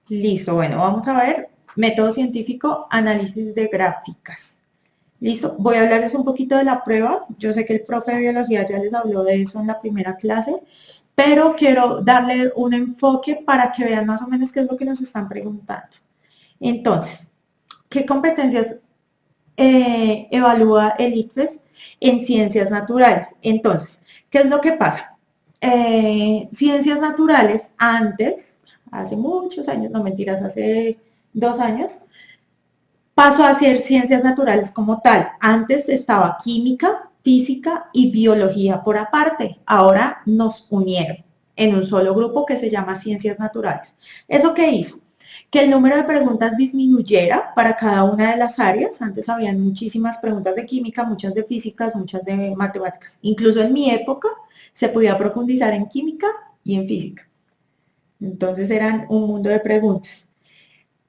Listo, bueno, vamos a ver método científico, análisis de gráficas. Listo, voy a hablarles un poquito de la prueba. Yo sé que el profe de biología ya les habló de eso en la primera clase, pero quiero darle un enfoque para que vean más o menos qué es lo que nos están preguntando. Entonces, ¿qué competencias evalúa el ICFES en ciencias naturales? Entonces, ¿qué es lo que pasa? Ciencias naturales antes, hace muchos años, no mentiras, hace 2 años, pasó a ser ciencias naturales como tal. Antes estaba química, física y biología por aparte. Ahora nos unieron en un solo grupo que se llama ciencias naturales. ¿Eso qué hizo? Que el número de preguntas disminuyera para cada una de las áreas. Antes habían muchísimas preguntas de química, muchas de físicas, muchas de matemáticas. Incluso en mi época se podía profundizar en química y en física. Entonces eran un mundo de preguntas.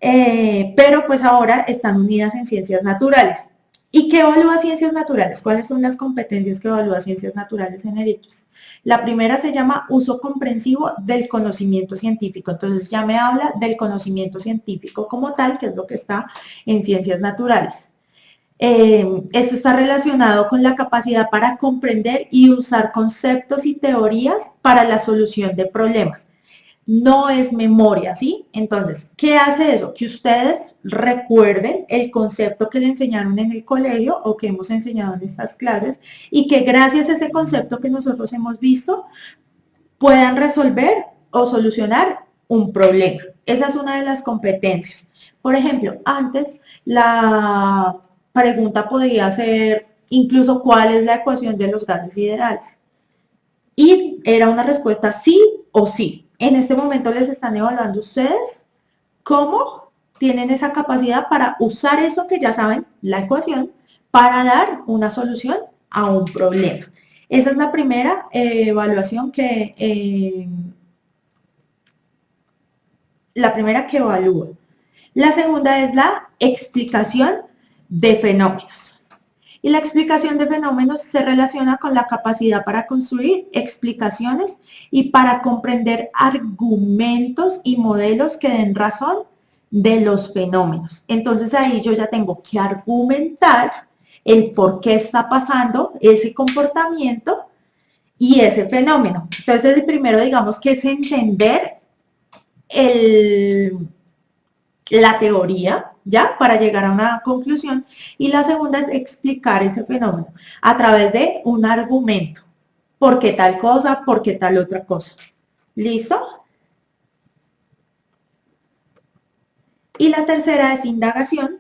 Pero pues ahora están unidas en ciencias naturales. ¿Y qué evalúa ciencias naturales? ¿Cuáles son las competencias que evalúa ciencias naturales en el ICFES? La primera se llama uso comprensivo del conocimiento científico. Entonces ya me habla del conocimiento científico como tal, que es lo que está en ciencias naturales. Esto está relacionado con la capacidad para comprender y usar conceptos y teorías para la solución de problemas. No es memoria, ¿sí? Entonces, ¿qué hace eso? Que ustedes recuerden el concepto que le enseñaron en el colegio o que hemos enseñado en estas clases y que gracias a ese concepto que nosotros hemos visto puedan resolver o solucionar un problema. Esa es una de las competencias. Por ejemplo, antes la pregunta podía ser incluso cuál es la ecuación de los gases ideales y era una respuesta sí o sí. En este momento les están evaluando ustedes cómo tienen esa capacidad para usar eso que ya saben, la ecuación, para dar una solución a un problema. Esa es la primera evaluación la primera que evalúa. La segunda es la explicación de fenómenos. Y la explicación de fenómenos se relaciona con la capacidad para construir explicaciones y para comprender argumentos y modelos que den razón de los fenómenos. Entonces ahí yo ya tengo que argumentar el por qué está pasando ese comportamiento y ese fenómeno. Entonces el primero, digamos, que es entender el, la teoría, ¿ya? Para llegar a una conclusión. Y la segunda es explicar ese fenómeno a través de un argumento. ¿Por qué tal cosa? ¿Por qué tal otra cosa? ¿Listo? Y la tercera es indagación,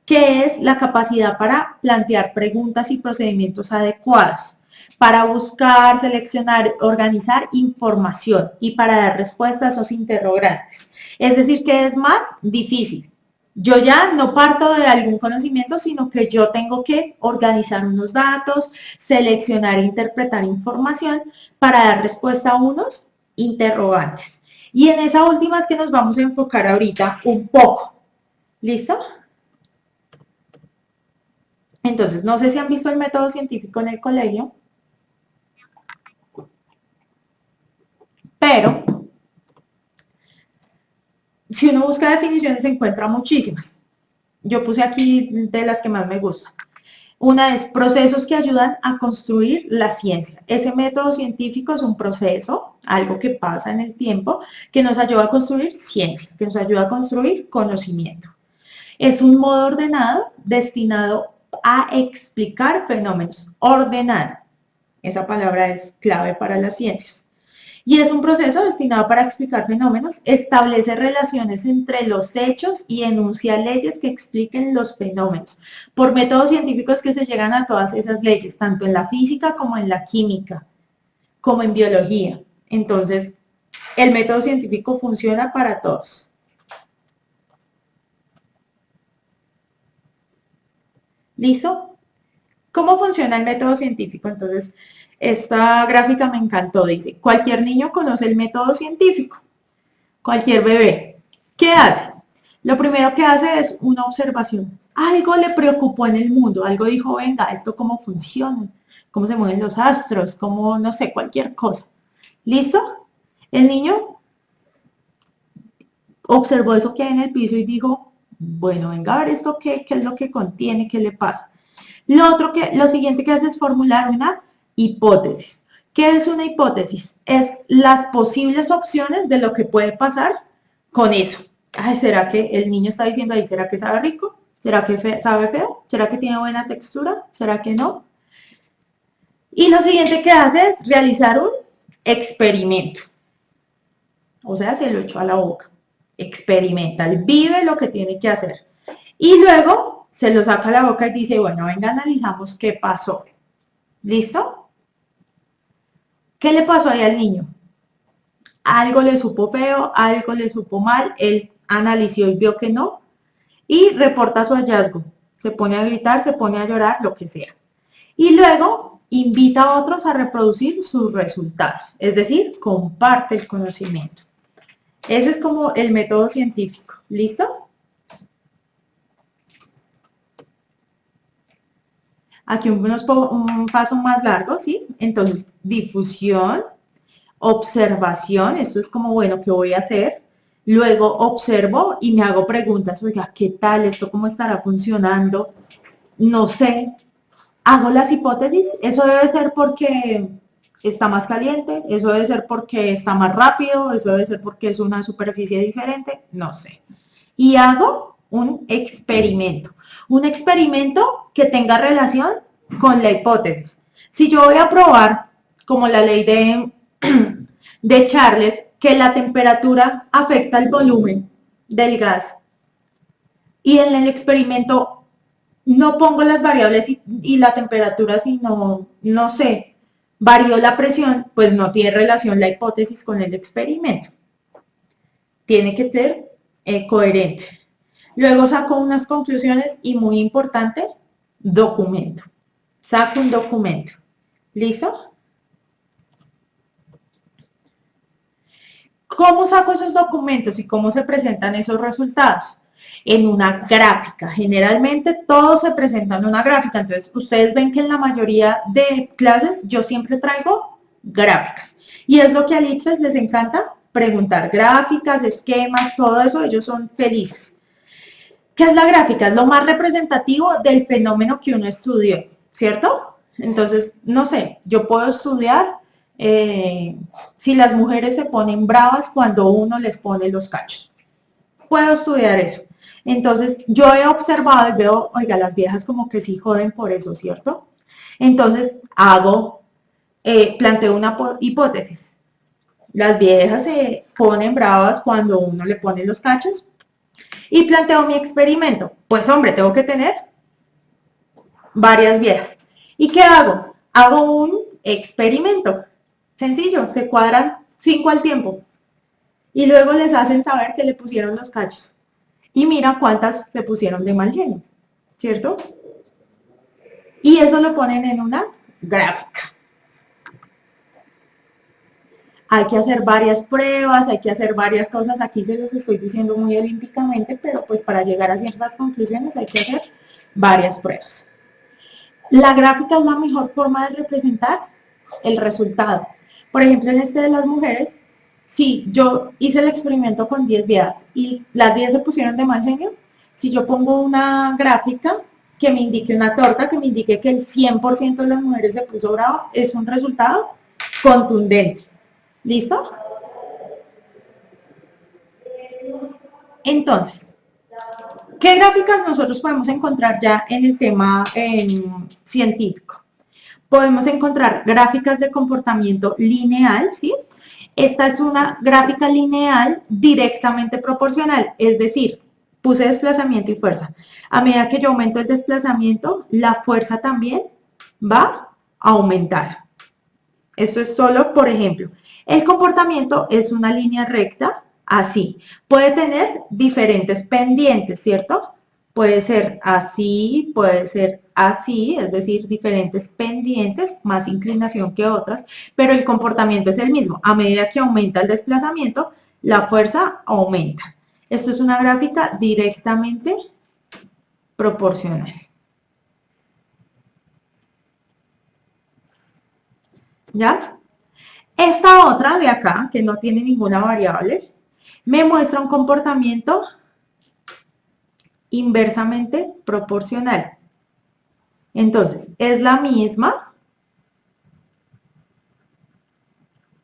que es la capacidad para plantear preguntas y procedimientos adecuados, para buscar, seleccionar, organizar información y para dar respuesta a esos interrogantes. Es decir, que es más difícil. Yo ya no parto de algún conocimiento, sino que yo tengo que organizar unos datos, seleccionar e interpretar información para dar respuesta a unos interrogantes. Y en esa última es que nos vamos a enfocar ahorita un poco. ¿Listo? Entonces, no sé si han visto el método científico en el colegio, pero si uno busca definiciones, se encuentra muchísimas. Yo puse aquí de las que más me gustan. Una es procesos que ayudan a construir la ciencia. Ese método científico es un proceso, algo que pasa en el tiempo, que nos ayuda a construir ciencia, que nos ayuda a construir conocimiento. Es un modo ordenado destinado a explicar fenómenos. Ordenado. Esa palabra es clave para las ciencias. Y es un proceso destinado para explicar fenómenos, establece relaciones entre los hechos y enuncia leyes que expliquen los fenómenos. Por métodos científicos que se llegan a todas esas leyes, tanto en la física como en la química, como en biología. Entonces, el método científico funciona para todos. ¿Listo? ¿Cómo funciona el método científico? Entonces, esta gráfica me encantó. Dice, cualquier niño conoce el método científico. Cualquier bebé. ¿Qué hace? Lo primero que hace es una observación. Algo le preocupó en el mundo, algo dijo, venga, esto cómo funciona, cómo se mueven los astros, cómo, no sé, cualquier cosa. ¿Listo? El niño observó eso que hay en el piso y dijo, bueno, venga a ver esto qué es lo que contiene, qué le pasa. Lo siguiente que hace es formular una hipótesis. ¿Qué es una hipótesis? Es las posibles opciones de lo que puede pasar con eso. Ay, ¿será que el niño está diciendo ahí, ¿será que sabe rico? ¿Será que sabe feo? ¿Será que tiene buena textura? ¿Será que no? Y lo siguiente que hace es realizar un experimento. O sea, se lo echó a la boca. Experimenta, él vive lo que tiene que hacer. Y luego se lo saca a la boca y dice, bueno, venga, analizamos qué pasó. ¿Listo? ¿Qué le pasó ahí al niño? Algo le supo feo, algo le supo mal, él analizó y vio que no, y reporta su hallazgo. Se pone a gritar, se pone a llorar, lo que sea. Y luego invita a otros a reproducir sus resultados, es decir, comparte el conocimiento. Ese es como el método científico. ¿Listo? Aquí un paso más largo, ¿sí? Entonces, difusión, observación, esto es como, bueno, ¿qué voy a hacer? Luego observo y me hago preguntas, oiga, ¿qué tal? ¿Esto cómo estará funcionando? No sé. Hago las hipótesis, eso debe ser porque está más caliente, eso debe ser porque está más rápido, eso debe ser porque es una superficie diferente, no sé. Y hago un experimento. Un experimento que tenga relación con la hipótesis. Si yo voy a probar, como la ley de Charles, que la temperatura afecta el volumen del gas, y en el experimento no pongo las variables y la temperatura, sino, no sé, varió la presión, pues no tiene relación la hipótesis con el experimento. Tiene que ser coherente. Luego saco unas conclusiones y muy importante, documento. Saco un documento. ¿Listo? ¿Cómo saco esos documentos y cómo se presentan esos resultados? En una gráfica. Generalmente todo se presenta en una gráfica. Entonces, ustedes ven que en la mayoría de clases yo siempre traigo gráficas. Y es lo que a ITFES les encanta, preguntar gráficas, esquemas, todo eso, ellos son felices. ¿Qué es la gráfica? Es lo más representativo del fenómeno que uno estudió, ¿cierto? Entonces, no sé, yo puedo estudiar si las mujeres se ponen bravas cuando uno les pone los cachos. Puedo estudiar eso. Entonces, yo he observado y veo, oiga, las viejas como que sí joden por eso, ¿cierto? Entonces, planteo una hipótesis. Las viejas se ponen bravas cuando uno le pone los cachos y planteo mi experimento. Pues hombre, tengo que tener varias viejas. ¿Y qué hago? Hago un experimento. Sencillo, se cuadran 5 al tiempo. Y luego les hacen saber que le pusieron los cachos. Y mira cuántas se pusieron de mal genio, ¿cierto? Y eso lo ponen en una gráfica. Hay que hacer varias pruebas, hay que hacer varias cosas. Aquí se los estoy diciendo muy olímpicamente, pero pues para llegar a ciertas conclusiones hay que hacer varias pruebas. La gráfica es la mejor forma de representar el resultado. Por ejemplo, en este de las mujeres, si yo hice el experimento con 10 viejas y las 10 se pusieron de mal genio, si yo pongo una gráfica que me indique una torta, que me indique que el 100% de las mujeres se puso bravo, es un resultado contundente. ¿Listo? Entonces, ¿qué gráficas nosotros podemos encontrar ya en el tema científico? Podemos encontrar gráficas de comportamiento lineal, ¿sí? Esta es una gráfica lineal directamente proporcional, es decir, puse desplazamiento y fuerza. A medida que yo aumento el desplazamiento, la fuerza también va a aumentar. Esto es solo, por ejemplo, el comportamiento es una línea recta, así. Puede tener diferentes pendientes, ¿cierto? Puede ser así, es decir, diferentes pendientes, más inclinación que otras, pero el comportamiento es el mismo. A medida que aumenta el desplazamiento, la fuerza aumenta. Esto es una gráfica directamente proporcional. ¿Ya? Esta otra de acá, que no tiene ninguna variable, me muestra un comportamiento inversamente proporcional. Entonces, es la misma,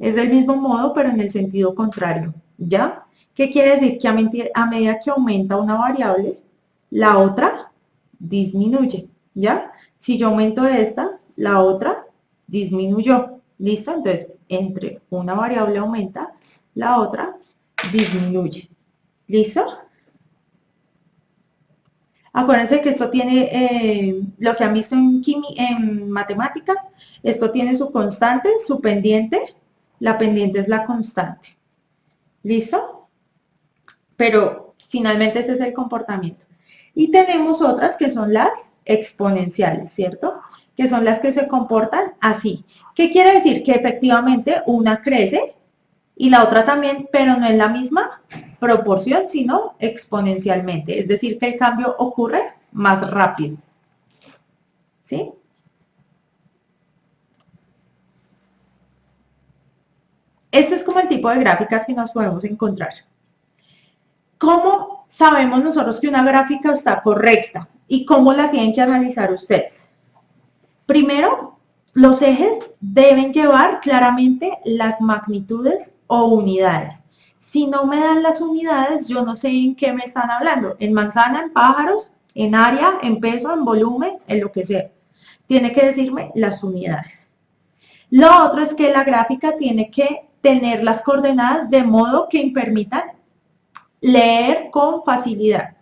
es del mismo modo, pero en el sentido contrario, ¿ya? ¿Qué quiere decir? Que a medida que aumenta una variable, la otra disminuye, ¿ya? Si yo aumento esta, la otra disminuyó, ¿listo? Entonces, entre una variable aumenta, la otra disminuye, ¿listo? Acuérdense que esto tiene, lo que han visto en matemáticas, esto tiene su constante, su pendiente, la pendiente es la constante, ¿listo? Pero finalmente ese es el comportamiento. Y tenemos otras que son las exponenciales, ¿cierto? Que son las que se comportan así. ¿Qué quiere decir? Que efectivamente una crece y la otra también, pero no en la misma proporción, sino exponencialmente. Es decir, que el cambio ocurre más rápido. ¿Sí? Este es como el tipo de gráficas que nos podemos encontrar. ¿Cómo sabemos nosotros que una gráfica está correcta? ¿Y cómo la tienen que analizar ustedes? Primero, los ejes deben llevar claramente las magnitudes o unidades. Si no me dan las unidades, yo no sé en qué me están hablando. En manzana, en pájaros, en área, en peso, en volumen, en lo que sea. Tiene que decirme las unidades. Lo otro es que la gráfica tiene que tener las coordenadas de modo que permitan leer con facilidad.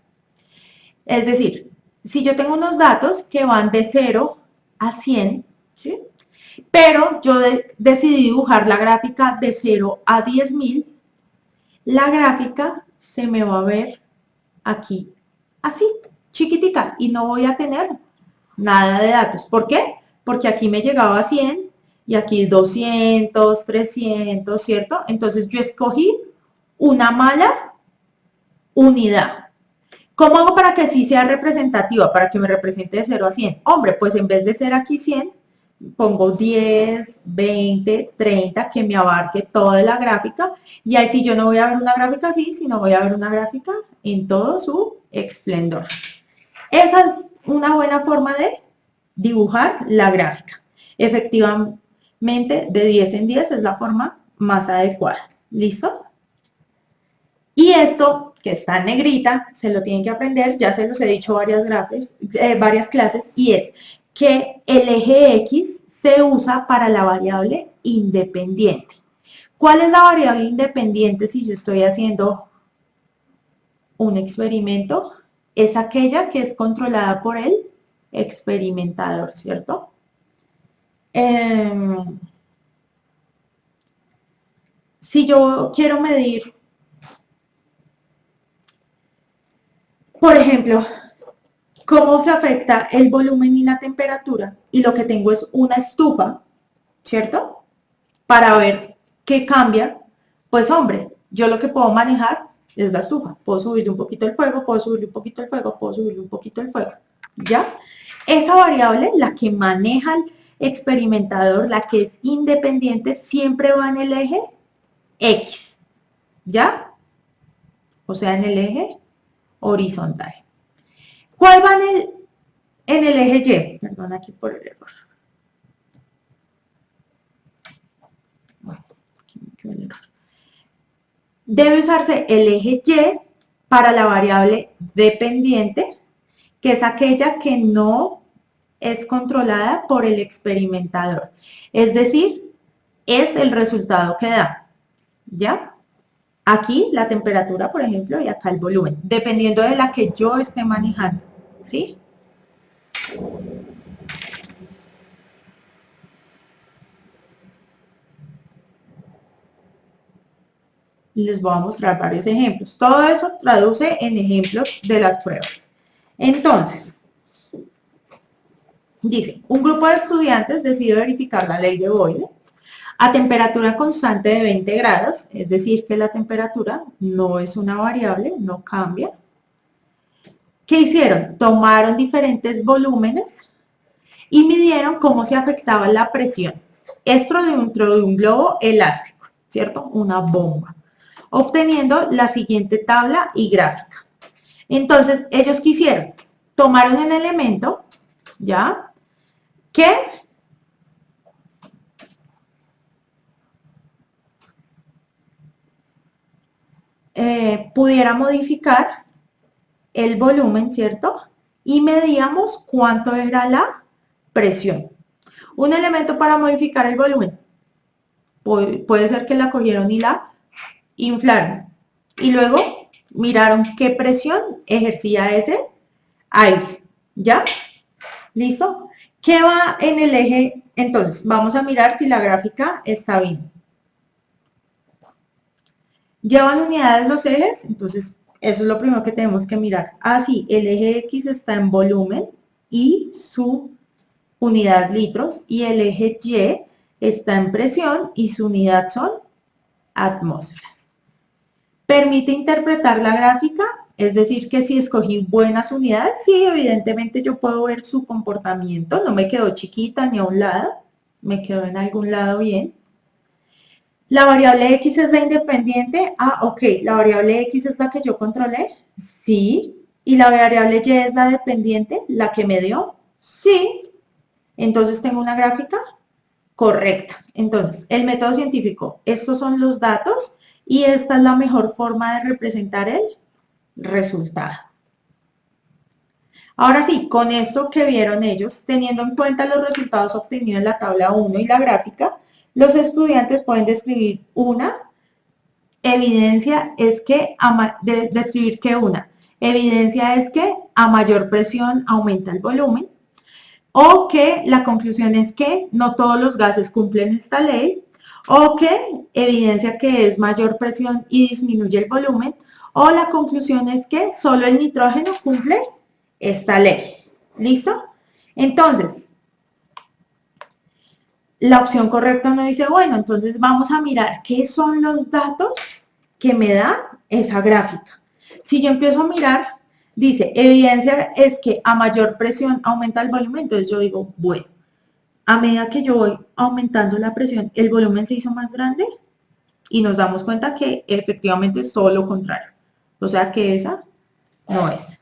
Es decir, si yo tengo unos datos que van de 0 a 100, ¿sí? Pero yo decidí dibujar la gráfica de 0 a 10.000, la gráfica se me va a ver aquí, así, chiquitica, y no voy a tener nada de datos. ¿Por qué? Porque aquí me llegaba a 100 y aquí 200, 300, ¿cierto? Entonces yo escogí una mala unidad. ¿Cómo hago para que sí sea representativa? Para que me represente de 0 a 100. Hombre, pues en vez de ser aquí 100, pongo 10, 20, 30, que me abarque toda la gráfica. Y ahí sí yo no voy a ver una gráfica así, sino voy a ver una gráfica en todo su esplendor. Esa es una buena forma de dibujar la gráfica. Efectivamente, de 10 en 10 es la forma más adecuada. ¿Listo? Y esto, que está en negrita, se lo tienen que aprender, ya se los he dicho varias clases, y es que el eje X se usa para la variable independiente. ¿Cuál es la variable independiente si yo estoy haciendo un experimento? Es aquella que es controlada por el experimentador, ¿cierto? Si yo quiero medir, por ejemplo, cómo se afecta el volumen y la temperatura, y lo que tengo es una estufa, ¿cierto? Para ver qué cambia, pues hombre, yo lo que puedo manejar es la estufa. Puedo subirle un poquito el fuego, puedo subirle un poquito el fuego, puedo subirle un poquito el fuego, ¿ya? Esa variable, la que maneja el experimentador, la que es independiente, siempre va en el eje X, ¿ya? O sea, en el eje horizontal. ¿Cuál va en el eje Y? Perdón, aquí por el error. Bueno, aquí me quedó el error. Debe usarse el eje Y para la variable dependiente, que es aquella que no es controlada por el experimentador. Es decir, es el resultado que da, ¿ya? Aquí la temperatura, por ejemplo, y acá el volumen, dependiendo de la que yo esté manejando, ¿sí? Les voy a mostrar varios ejemplos. Todo eso traduce en ejemplos de las pruebas. Entonces, dice, un grupo de estudiantes decide verificar la ley de Boyle a temperatura constante de 20 grados, es decir, que la temperatura no es una variable, no cambia. ¿Qué hicieron? Tomaron diferentes volúmenes y midieron cómo se afectaba la presión. Esto dentro de un globo elástico, ¿cierto? Una bomba. obteniendo la siguiente tabla y gráfica. Entonces, ellos quisieron, tomaron un elemento, ¿ya? Que pudiera modificar el volumen, ¿cierto? Y medíamos cuánto era la presión. Un elemento para modificar el volumen. Puede ser que la cogieron y la inflaron. Y luego miraron qué presión ejercía ese aire. ¿Ya? ¿Listo? ¿Qué va en el eje? Entonces, vamos a mirar si la gráfica está bien. ¿Llevan unidades los ejes? Entonces, eso es lo primero que tenemos que mirar. Ah, sí, el eje X está en volumen y su unidad litros, y el eje Y está en presión y su unidad son atmósferas. ¿Permite interpretar la gráfica? Es decir, que si escogí buenas unidades, sí, evidentemente yo puedo ver su comportamiento, no me quedó chiquita ni a un lado, me quedó en algún lado bien. ¿La variable X es la independiente? Ah, ok, ¿la variable X es la que yo controlé? Sí. ¿Y la variable Y es la dependiente, la que me dio? Sí. Entonces tengo una gráfica correcta. Entonces, el método científico, estos son los datos y esta es la mejor forma de representar el resultado. Ahora sí, con esto que vieron ellos, teniendo en cuenta los resultados obtenidos en la tabla 1 y la gráfica, los estudiantes pueden describir una evidencia es que, describir que una evidencia es que a mayor presión aumenta el volumen, o que la conclusión es que no todos los gases cumplen esta ley, o que evidencia que es mayor presión y disminuye el volumen, o la conclusión es que solo el nitrógeno cumple esta ley. ¿Listo? Entonces, la opción correcta nos dice, bueno, entonces vamos a mirar qué son los datos que me da esa gráfica. Si yo empiezo a mirar, dice, evidencia es que a mayor presión aumenta el volumen, entonces yo digo, bueno, a medida que yo voy aumentando la presión, el volumen se hizo más grande y nos damos cuenta que efectivamente es todo lo contrario. O sea que esa no es.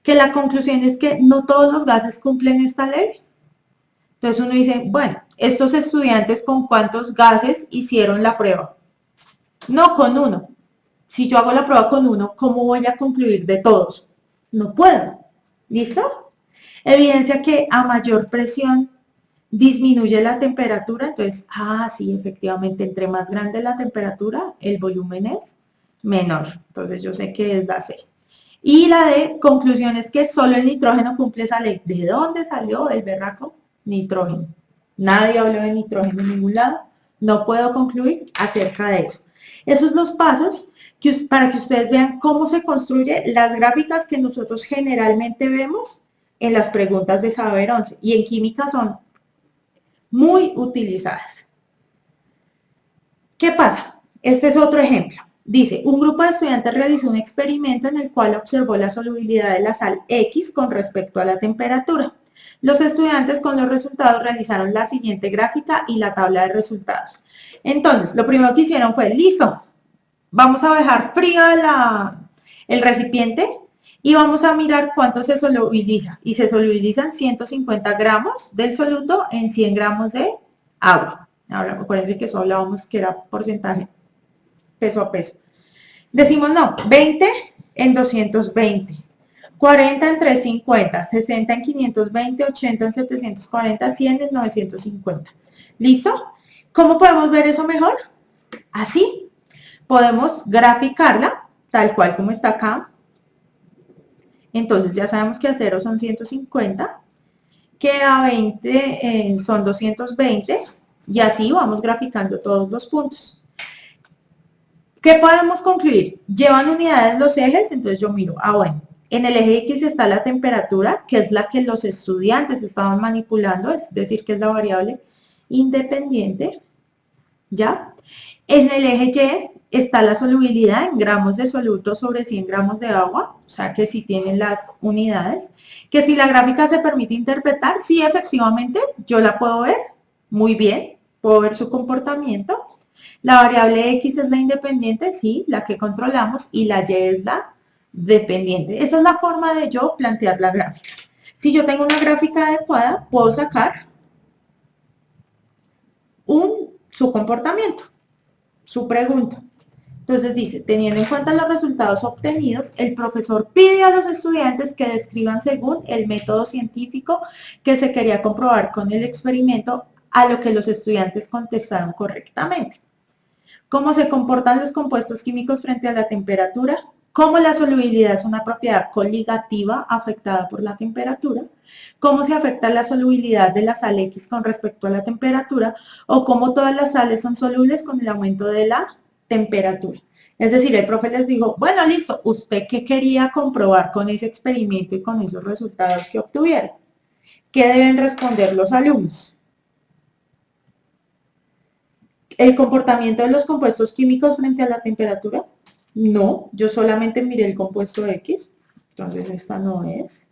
Que la conclusión es que no todos los gases cumplen esta ley. Entonces uno dice, bueno, estos estudiantes con cuántos gases hicieron la prueba. No, con uno. Si yo hago la prueba con uno, ¿cómo voy a concluir de todos? No puedo. ¿Listo? Evidencia que a mayor presión disminuye la temperatura, entonces, sí, efectivamente, entre más grande la temperatura, el volumen es menor. Entonces yo sé que es la C. Y la D, conclusión es que solo el nitrógeno cumple esa ley. ¿De dónde salió el berraco nitrógeno? Nadie habló de nitrógeno en ningún lado. No puedo concluir acerca de eso. Esos son los pasos para que ustedes vean cómo se construyen las gráficas que nosotros generalmente vemos en las preguntas de Saber 11 y en química son muy utilizadas. ¿Qué pasa? Este es otro ejemplo. Dice, un grupo de estudiantes realizó un experimento en el cual observó la solubilidad de la sal X con respecto a la temperatura. Los estudiantes con los resultados realizaron la siguiente gráfica y la tabla de resultados. Entonces, lo primero que hicieron fue, listo, vamos a dejar frío el recipiente y vamos a mirar cuánto se solubiliza. Y se solubilizan 150 gramos del soluto en 100 gramos de agua. Ahora, acuérdense que eso hablábamos que era porcentaje peso a peso. Decimos no, 20 en 220, 40 en 350, 60 en 520, 80 en 740, 100 en 950. ¿Listo? ¿Cómo podemos ver eso mejor? Así. Podemos graficarla, tal cual como está acá. Entonces ya sabemos que a 0 son 150, que a 20 son 220, y así vamos graficando todos los puntos. ¿Qué podemos concluir? ¿Llevan unidades los ejes? Entonces yo miro, bueno, en el eje X está la temperatura, que es la que los estudiantes estaban manipulando, es decir, que es la variable independiente, ¿ya? En el eje Y está la solubilidad en gramos de soluto sobre 100 gramos de agua, o sea que sí tienen las unidades, que si la gráfica se permite interpretar, sí efectivamente yo la puedo ver muy bien, puedo ver su comportamiento. La variable X es la independiente, sí, la que controlamos, y la Y es la dependiente. Esa es la forma de yo plantear la gráfica. Si yo tengo una gráfica adecuada, puedo sacar su comportamiento, su pregunta. Entonces dice, teniendo en cuenta los resultados obtenidos, el profesor pide a los estudiantes que describan según el método científico que se quería comprobar con el experimento, a lo que los estudiantes contestaron correctamente. ¿Cómo se comportan los compuestos químicos frente a la temperatura? ¿Cómo la solubilidad es una propiedad coligativa afectada por la temperatura? ¿Cómo se afecta la solubilidad de la sal X con respecto a la temperatura? ¿O cómo todas las sales son solubles con el aumento de la temperatura? Es decir, el profe les dijo, bueno, listo, ¿usted qué quería comprobar con ese experimento y con esos resultados que obtuvieron? ¿Qué deben responder los alumnos? ¿El comportamiento de los compuestos químicos frente a la temperatura? No, yo solamente miré el compuesto X, entonces esta no es.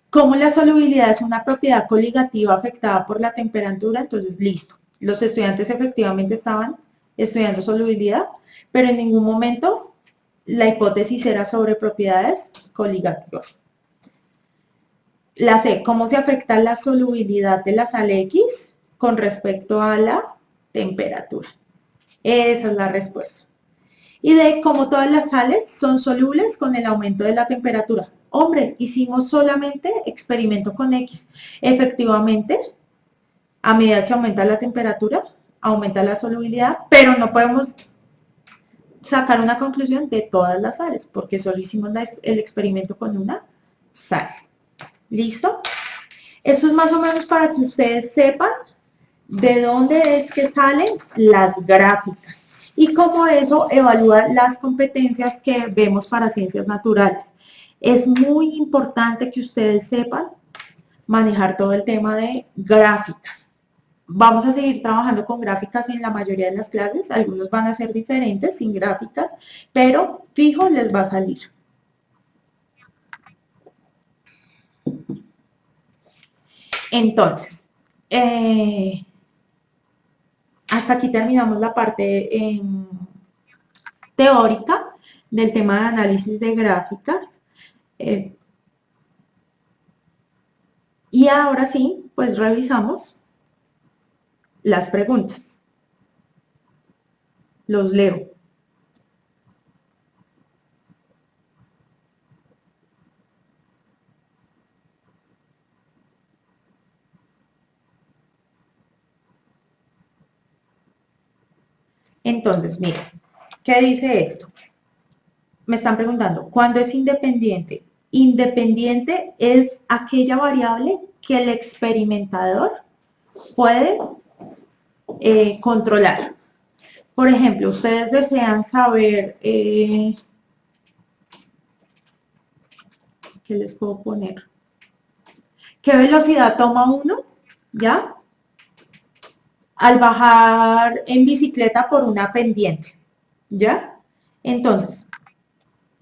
¿Cómo la solubilidad es una propiedad coligativa afectada por la temperatura? Entonces, listo. Los estudiantes efectivamente estaban estudiando solubilidad, pero en ningún momento la hipótesis era sobre propiedades coligativas. La C, ¿cómo se afecta la solubilidad de la sal X con respecto a la temperatura? Esa es la respuesta. Y D, cómo todas las sales son solubles con el aumento de la temperatura. Hombre, hicimos solamente experimento con X. Efectivamente, a medida que aumenta la temperatura, aumenta la solubilidad, pero no podemos sacar una conclusión de todas las sales, porque solo hicimos el experimento con una sal. ¿Listo? Eso es más o menos para que ustedes sepan de dónde es que salen las gráficas y cómo eso evalúa las competencias que vemos para ciencias naturales. Es muy importante que ustedes sepan manejar todo el tema de gráficas. Vamos a seguir trabajando con gráficas en la mayoría de las clases, algunos van a ser diferentes sin gráficas, pero fijo les va a salir. Entonces, hasta aquí terminamos la parte teórica del tema de análisis de gráficas. Y ahora sí, pues revisamos las preguntas. Los leo. Entonces, miren, ¿qué dice esto? Me están preguntando, ¿cuándo es independiente? Independiente es aquella variable que el experimentador puede controlar. Por ejemplo, ustedes desean saber, ¿qué les puedo poner? ¿Qué velocidad toma uno? ¿Ya? Al bajar en bicicleta por una pendiente, ¿ya? Entonces,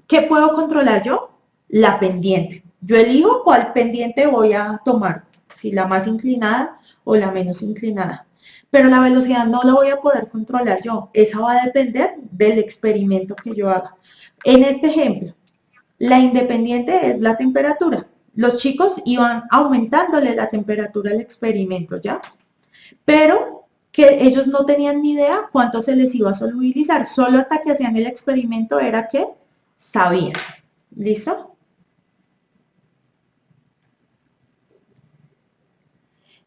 ¿qué puedo controlar yo? La pendiente. Yo elijo cuál pendiente voy a tomar, si la más inclinada o la menos inclinada. Pero la velocidad no la voy a poder controlar yo. Esa va a depender del experimento que yo haga. En este ejemplo, la independiente es la temperatura. Los chicos iban aumentándole la temperatura al experimento, ¿ya? Pero que ellos no tenían ni idea cuánto se les iba a solubilizar. Solo hasta que hacían el experimento era que sabían. ¿Listo?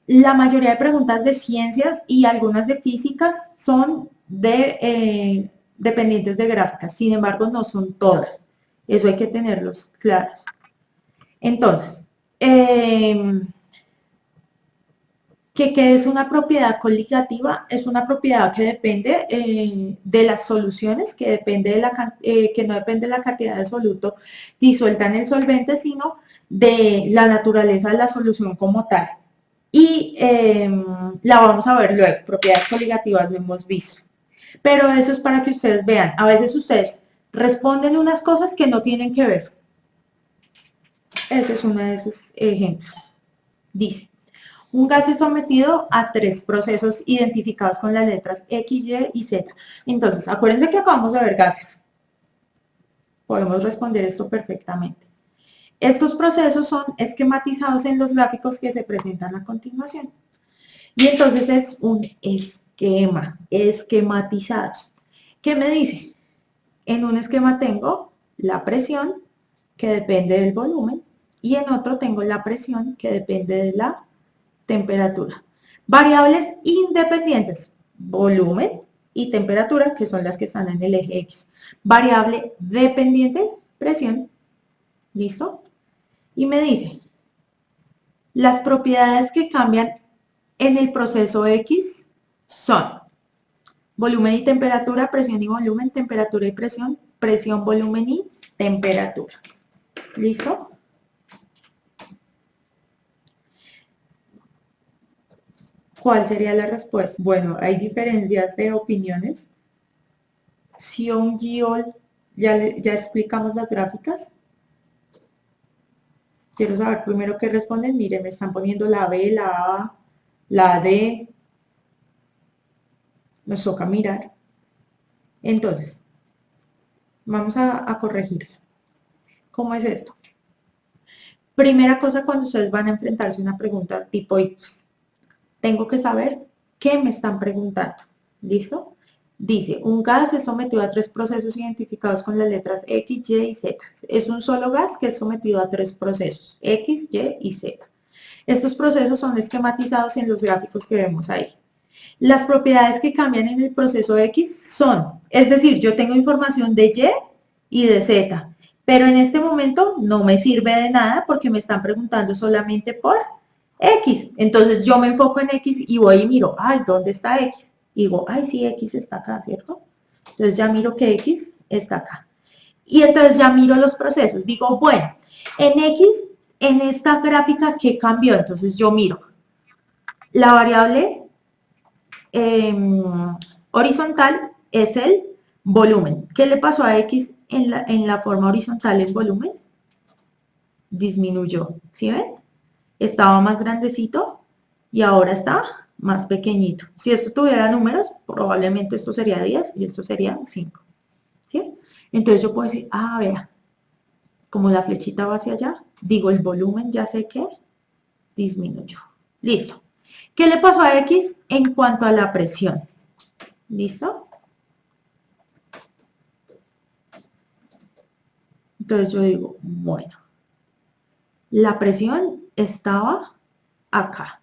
La mayoría de preguntas de ciencias y algunas de físicas son dependientes de gráficas. Sin embargo, no son todas. Eso hay que tenerlos claros. Entonces, ¿qué es una propiedad coligativa? Es una propiedad que depende de las soluciones, que, que no depende de la cantidad de soluto disuelta en el solvente, sino de la naturaleza de la solución como tal. Y la vamos a ver luego, propiedades coligativas lo hemos visto. Pero eso es para que ustedes vean, a veces ustedes responden unas cosas que no tienen que ver. Ese es uno de esos ejemplos. Dice, Un gas es sometido a 3 procesos identificados con las letras X, Y y Z. Entonces, acuérdense que acabamos de ver gases. Podemos responder esto perfectamente. Estos procesos son esquematizados en los gráficos que se presentan a continuación. Y entonces es un esquema, esquematizados. ¿Qué me dice? En un esquema tengo la presión, que depende del volumen, y en otro tengo la presión, que depende de la temperatura. Variables independientes, volumen y temperatura, que son las que están en el eje X. Variable dependiente, presión. ¿Listo? Y me dice, las propiedades que cambian en el proceso X son volumen y temperatura, presión y volumen, temperatura y presión, presión, volumen y temperatura. ¿Listo? ¿Cuál sería la respuesta? Bueno, hay diferencias de opiniones. Sion, Giol, ya explicamos las gráficas. Quiero saber primero qué responden. Miren, me están poniendo la B, la A, la D. Nos toca mirar. Entonces, vamos a corregirlo. ¿Cómo es esto? Primera cosa, cuando ustedes van a enfrentarse a una pregunta tipo X, tengo que saber qué me están preguntando. ¿Listo? Dice, un gas es sometido a 3 procesos identificados con las letras X, Y y Z. Es un solo gas que es sometido a 3 procesos, X, Y y Z. Estos procesos son esquematizados en los gráficos que vemos ahí. Las propiedades que cambian en el proceso X son, es decir, yo tengo información de Y y de Z, pero en este momento no me sirve de nada porque me están preguntando solamente por X. Entonces yo me enfoco en X y voy y miro, ay, ¿dónde está X? Y digo, ay, sí, X está acá, ¿cierto? Entonces ya miro que X está acá. Y entonces ya miro los procesos. Digo, bueno, en X, en esta gráfica, ¿qué cambió? Entonces yo miro la variable horizontal es el volumen. ¿Qué le pasó a X en la forma horizontal en volumen? Disminuyó, ¿sí ven? Estaba más grandecito y ahora está más pequeñito. Si esto tuviera números, probablemente esto sería 10 y esto sería 5, ¿sí? Entonces yo puedo decir, ah, vea, como la flechita va hacia allá, digo el volumen ya sé que disminuyó. Listo. ¿Qué le pasó a X en cuanto a la presión? ¿Listo? Entonces yo digo, bueno, la presión estaba acá,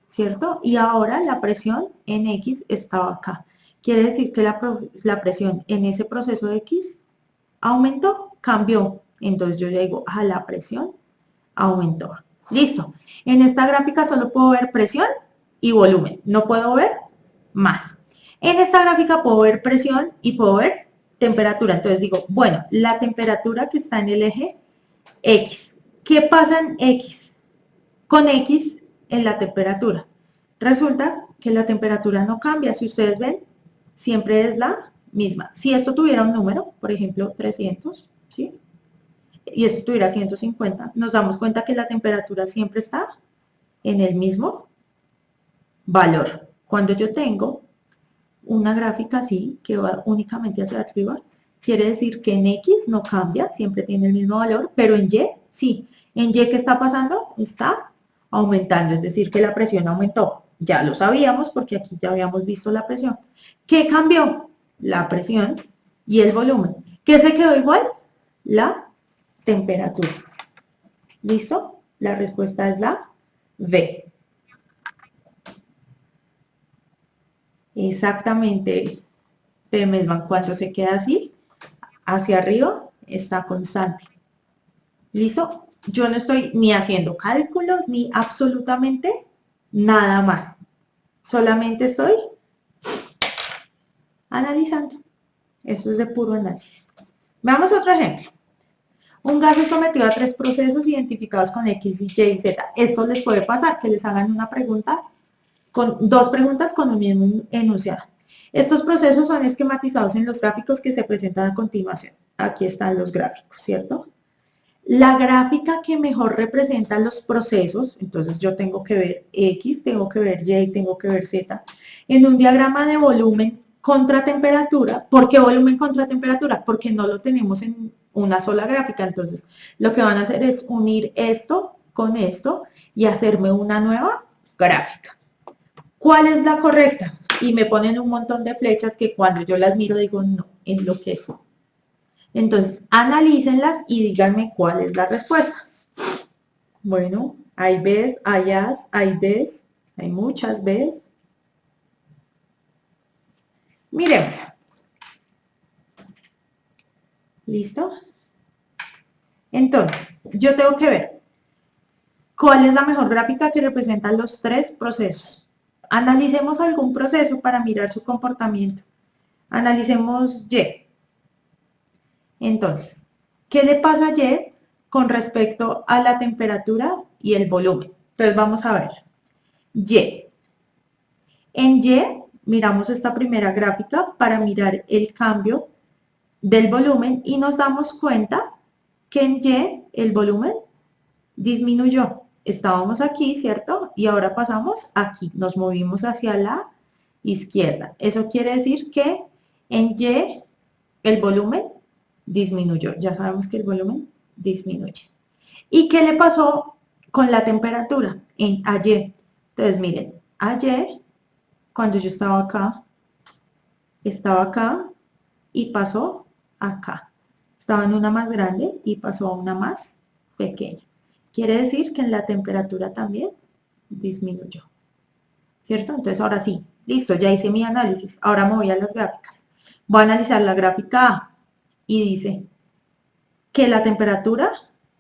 ¿cierto? Y ahora la presión en X estaba acá. Quiere decir que la presión en ese proceso X aumentó, cambió. Entonces yo ya digo, ah, la presión aumentó. Listo. En esta gráfica solo puedo ver presión y volumen. No puedo ver más. En esta gráfica puedo ver presión y puedo ver temperatura. Entonces digo, bueno, la temperatura que está en el eje X. ¿Qué pasa en X? Con X en la temperatura. Resulta que la temperatura no cambia. Si ustedes ven, siempre es la misma. Si esto tuviera un número, por ejemplo, 300, ¿sí? Y esto tuviera 150, nos damos cuenta que la temperatura siempre está en el mismo valor. Cuando yo tengo una gráfica así, que va únicamente hacia arriba, quiere decir que en X no cambia, siempre tiene el mismo valor, pero en Y sí. En Y, ¿qué está pasando? Está aumentando, es decir, que la presión aumentó. Ya lo sabíamos porque aquí ya habíamos visto la presión. ¿Qué cambió? La presión y el volumen. ¿Qué se quedó igual? La temperatura. ¿Listo? La respuesta es la B. Exactamente, Mesman, cuando se queda así, hacia arriba, está constante. ¿Listo? Yo no estoy ni haciendo cálculos, ni absolutamente nada más. Solamente estoy analizando. Eso es de puro análisis. Veamos otro ejemplo. Un gas es sometido a 3 procesos identificados con X, Y y Z. Esto les puede pasar, que les hagan una pregunta con 2 preguntas con un mismo enunciado. Estos procesos son esquematizados en los gráficos que se presentan a continuación. Aquí están los gráficos, ¿cierto? La gráfica que mejor representa los procesos, entonces yo tengo que ver X, tengo que ver Y, tengo que ver Z, en un diagrama de volumen contra temperatura. ¿Por qué volumen contra temperatura? Porque no lo tenemos en una sola gráfica, entonces lo que van a hacer es unir esto con esto y hacerme una nueva gráfica. ¿Cuál es la correcta? Y me ponen un montón de flechas que cuando yo las miro digo, no, enloquezo. Entonces, analícenlas y díganme cuál es la respuesta. Bueno, hay Bs, hay As, hay Ds, hay muchas Bs. Miremos. ¿Listo? Entonces, yo tengo que ver cuál es la mejor gráfica que representa los tres procesos. Analicemos algún proceso para mirar su comportamiento. Analicemos Y. Entonces, ¿qué le pasa a Y con respecto a la temperatura y el volumen? Entonces, vamos a ver. Y. En Y, miramos esta primera gráfica para mirar el cambio del volumen y nos damos cuenta que en Y el volumen disminuyó. Estábamos aquí, ¿cierto? Y ahora pasamos aquí, nos movimos hacia la izquierda. Eso quiere decir que en Y el volumen disminuyó. Ya sabemos que el volumen disminuye. ¿Y qué le pasó con la temperatura en AY? Entonces, miren, AY, cuando yo estaba acá y pasó acá. Estaba en una más grande y pasó a una más pequeña. Quiere decir que en la temperatura también disminuyó. ¿Cierto? Entonces, ahora sí, listo, ya hice mi análisis. Ahora me voy a las gráficas. Voy a analizar la gráfica A y dice que la temperatura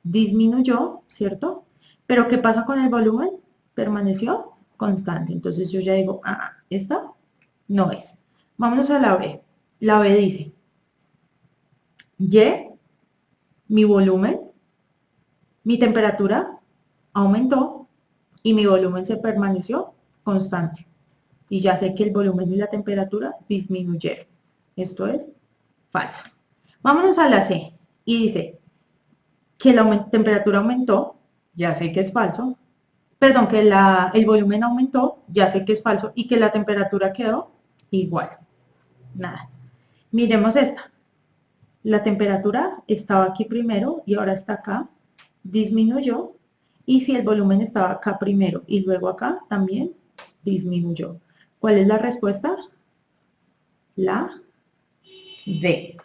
disminuyó, ¿cierto? Pero ¿qué pasa con el volumen? Permaneció constante. Entonces yo ya digo, esta no es. Vámonos a la B. La B dice, Y, mi volumen, mi temperatura aumentó y mi volumen se permaneció constante. Y ya sé que el volumen y la temperatura disminuyeron. Esto es falso. Vámonos a la C y dice que la temperatura aumentó, ya sé que es falso. Perdón, que el volumen aumentó, ya sé que es falso, y que la temperatura quedó igual. Nada. Miremos esta. La temperatura estaba aquí primero y ahora está acá, disminuyó. Y si el volumen estaba acá primero y luego acá, también disminuyó. ¿Cuál es la respuesta? La D.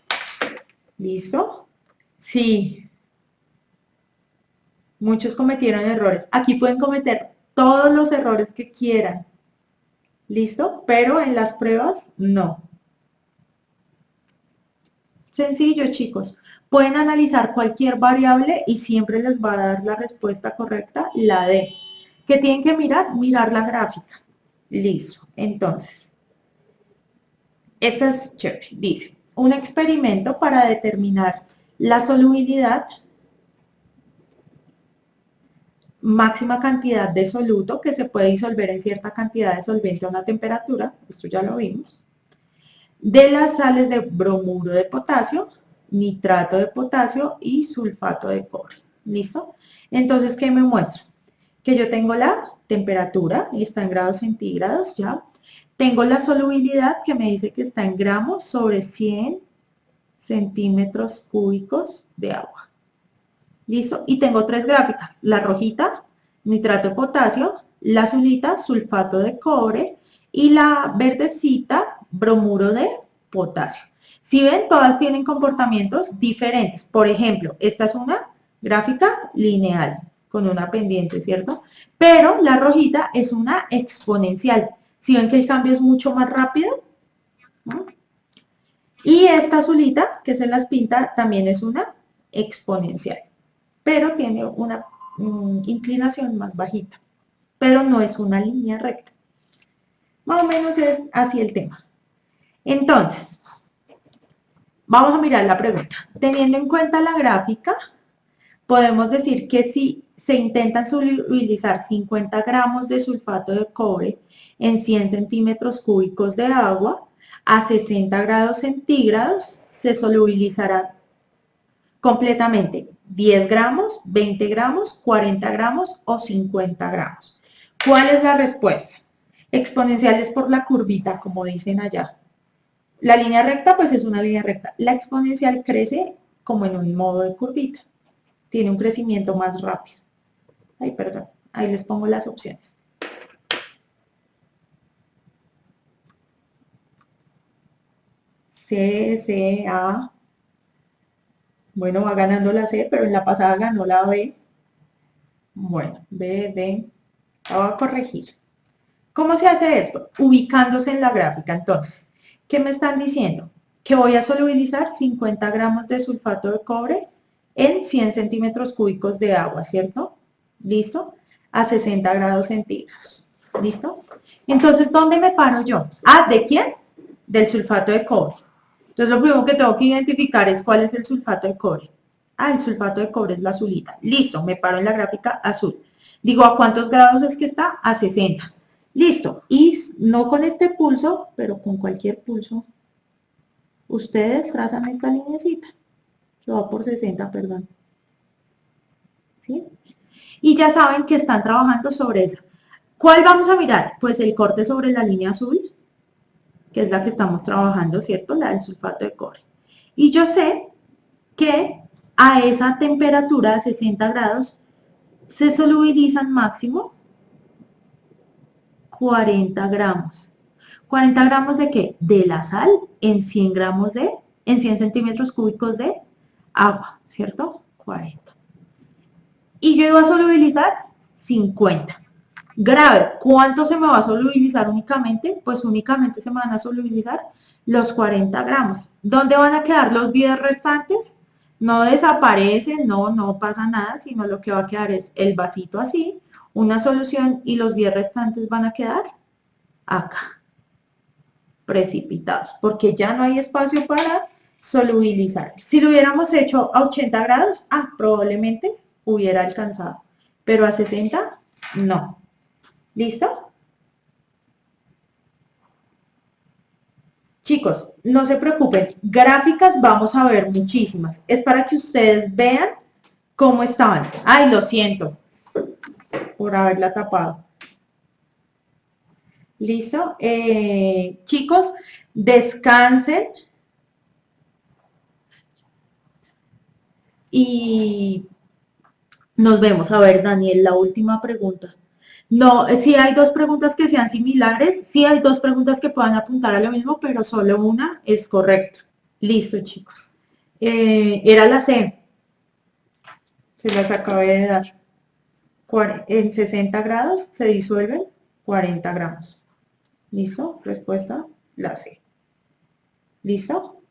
¿Listo? Sí, muchos cometieron errores. Aquí pueden cometer todos los errores que quieran. ¿Listo? Pero en las pruebas, no. Sencillo, chicos. Pueden analizar cualquier variable y siempre les va a dar la respuesta correcta, la D. ¿Qué tienen que mirar? Mirar la gráfica. Listo. Entonces, esta es chévere. Dice, un experimento para determinar la solubilidad, máxima cantidad de soluto que se puede disolver en cierta cantidad de solvente a una temperatura, esto ya lo vimos, de las sales de bromuro de potasio, nitrato de potasio y sulfato de cobre. ¿Listo? Entonces, ¿qué me muestra? Que yo tengo la temperatura, y está en grados centígrados ya. Tengo la solubilidad que me dice que está en gramos sobre 100 centímetros cúbicos de agua. ¿Listo? Y tengo tres gráficas. La rojita, nitrato de potasio, la azulita, sulfato de cobre y la verdecita, bromuro de potasio. Si ven, todas tienen comportamientos diferentes. Por ejemplo, esta es una gráfica lineal con una pendiente, ¿cierto? Pero la rojita es una exponencial. Si ven que el cambio es mucho más rápido, ¿no? Y esta azulita, que se las pinta, también es una exponencial, pero tiene una inclinación más bajita, pero no es una línea recta. Más o menos es así el tema. Entonces, vamos a mirar la pregunta. Teniendo en cuenta la gráfica, podemos decir que si se intentan solubilizar 50 gramos de sulfato de cobre en 100 centímetros cúbicos de agua a 60 grados centígrados, se solubilizará completamente 10 gramos, 20 gramos, 40 gramos o 50 gramos. ¿Cuál es la respuesta? Exponenciales por la curvita, como dicen allá. La línea recta, pues es una línea recta. La exponencial crece como en un modo de curvita. Tiene un crecimiento más rápido. Ay, perdón. Ahí les pongo las opciones. C, C, A. Bueno, va ganando la C, pero en la pasada ganó la B. Bueno, B, D. La voy a corregir. ¿Cómo se hace esto? Ubicándose en la gráfica. Entonces, ¿qué me están diciendo? Que voy a solubilizar 50 gramos de sulfato de cobre en 100 centímetros cúbicos de agua, ¿cierto? ¿Listo? A 60 grados centígrados. ¿Listo? Entonces, ¿dónde me paro yo? Ah, ¿de quién? Del sulfato de cobre. Entonces, lo primero que tengo que identificar es cuál es el sulfato de cobre. Ah, el sulfato de cobre es la azulita. Listo, me paro en la gráfica azul. Digo, ¿a cuántos grados es que está? A 60. Listo. Y no con este pulso, pero con cualquier pulso, ustedes trazan esta linecita. Que va por 60, perdón. ¿Sí? Y ya saben que están trabajando sobre esa. ¿Cuál vamos a mirar? Pues el corte sobre la línea azul, que es la que estamos trabajando, ¿cierto? La del sulfato de cobre. Y yo sé que a esa temperatura de 60 grados se solubilizan máximo 40 gramos. ¿40 gramos de qué? De la sal en 100 gramos en 100 centímetros cúbicos de agua, ¿cierto? 40. Y yo iba a solubilizar 50. Grave, ¿cuánto se me va a solubilizar únicamente? Pues únicamente se me van a solubilizar los 40 gramos. ¿Dónde van a quedar los 10 restantes? No desaparecen, no pasa nada, sino lo que va a quedar es el vasito así, una solución y los 10 restantes van a quedar acá, precipitados, porque ya no hay espacio para solubilizar. Si lo hubiéramos hecho a 80 grados, probablemente hubiera alcanzado, pero a 60, no. ¿Listo? Chicos, no se preocupen, gráficas vamos a ver muchísimas. Es para que ustedes vean cómo estaban. Ay, lo siento por haberla tapado. ¿Listo? Chicos, descansen y nos vemos. A ver, Daniel, la última pregunta. No, sí hay dos preguntas que sean similares, sí hay dos preguntas que puedan apuntar a lo mismo, pero solo una es correcta. Listo, chicos. Era la C. Se las acabé de dar. En 60 grados se disuelven 40 gramos. ¿Listo? Respuesta, la C. ¿Listo?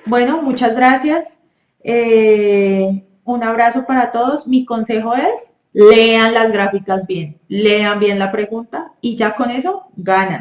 Bueno, muchas gracias. Un abrazo para todos. Mi consejo es, lean las gráficas bien, lean bien la pregunta y ya con eso ganan.